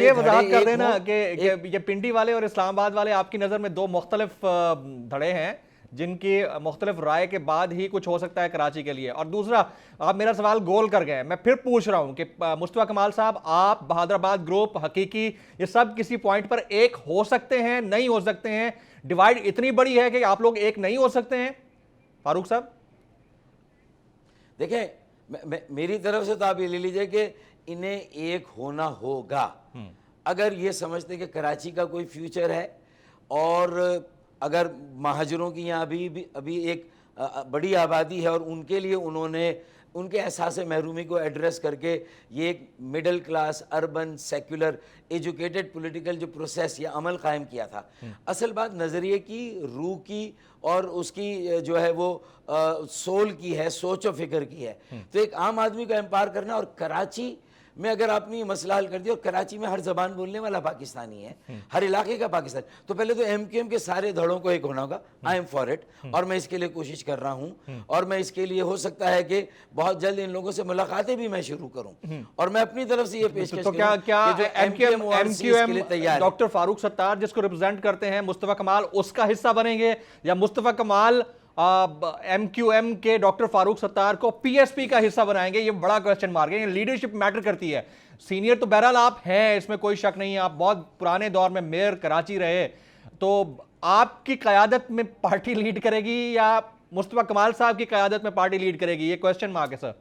یہ وضاحت کر دینا کہ یہ پنڈی والے اور اسلام آباد والے آپ کی نظر میں دو مختلف دھڑے ہیں جن کی مختلف رائے کے بعد ہی کچھ ہو سکتا ہے کراچی کے لیے. اور دوسرا, آپ میرا سوال گول کر گئے, میں پھر پوچھ رہا ہوں کہ مصطفیٰ کمال صاحب, آپ, بہادر آباد گروپ, حقیقی, یہ سب کسی پوائنٹ پر ایک ہو سکتے ہیں, نہیں ہو سکتے ہیں؟ ڈیوائیڈ اتنی بڑی ہے کہ آپ لوگ ایک نہیں ہو سکتے ہیں؟ فاروق صاحب دیکھیں, میری طرف سے تو آپ یہ لے لیجئے کہ انہیں ایک ہونا ہوگا. اگر یہ سمجھتے کہ کراچی کا کوئی فیوچر ہے, اور اگر مہاجروں کی یہاں ابھی ایک بڑی آبادی ہے, اور ان کے لیے انہوں نے ان کے احساس محرومی کو ایڈریس کر کے یہ ایک middle class, urban, secular, educated political جو پروسیس یا عمل قائم کیا تھا. اصل بات نظریے کی, روح کی, اور اس کی جو ہے وہ سول کی ہے, سوچ و فکر کی ہے. تو ایک عام آدمی کو امپاور کرنا, اور کراچی میں اگر آپ نے یہ مسئلہ حل کر دیا, اور کراچی میں ہر زبان بولنے والا پاکستانی ہے, ہر علاقے کا پاکستانی, تو پہلے تو ایم کیو ایم کے سارے دھڑوں کو ایک ہونا ہوگا. آئی ایم فار اٹ, اور میں اس کے لیے کوشش کر رہا ہوں, اور میں اس کے لیے ہو سکتا ہے کہ بہت جلد ان لوگوں سے ملاقاتیں بھی میں شروع کروں, اور میں اپنی طرف سے یہ پیشکش کروں کہ جو M Q M doctor Farooq Sattar جس کو ریپرزینٹ کرتے ہیں, مصطفیٰ کمال اس کا حصہ بنیں گے, یا مصطفیٰ کمال ایم کیو ایم کے ڈاکٹر فاروق ستار کو پی ایس پی کا حصہ بنائیں گے؟ یہ بڑا کوسچن مارک ہے. یہ لیڈرشپ میٹر کرتی ہے. سینئر تو بہرحال آپ ہیں, اس میں کوئی شک نہیں ہے, آپ بہت پرانے دور میں میئر کراچی رہے, تو آپ کی قیادت میں پارٹی لیڈ کرے گی یا مصطفیٰ کمال صاحب کی قیادت میں پارٹی لیڈ کرے گی؟ یہ کوسچن مارک ہے سر.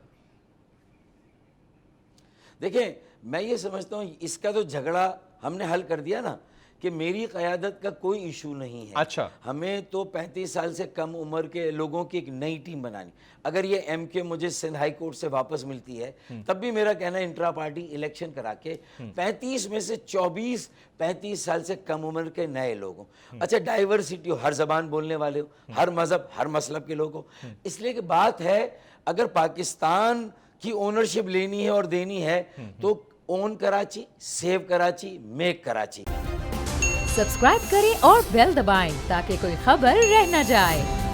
دیکھیں, میں یہ سمجھتا ہوں اس کا تو جھگڑا ہم نے حل کر دیا نا, کہ میری قیادت کا کوئی ایشو نہیں ہے. اچھا, ہمیں تو 35 سال سے کم عمر کے لوگوں کی ایک نئی ٹیم بنانی. اگر یہ ایم کے مجھے سندھ ہائی کورٹ سے واپس ملتی ہے, تب بھی میرا کہنا ہے انٹرا پارٹی الیکشن کرا کے 35 میں سے 24 35 سال سے کم عمر کے نئے لوگوں, اچھا ڈائیورسٹی ہو, ہر زبان بولنے والے ہو, ہر مذہب, ہر مسلب کے لوگ ہو. اس لیے کہ بات ہے, اگر پاکستان کی اونرشپ لینی ہے اور دینی ہے, تو own Karachi, save Karachi, make Karachi. Subscribe کریں اور بیل دبائیں تاکہ کوئی خبر رہ نہ جائے.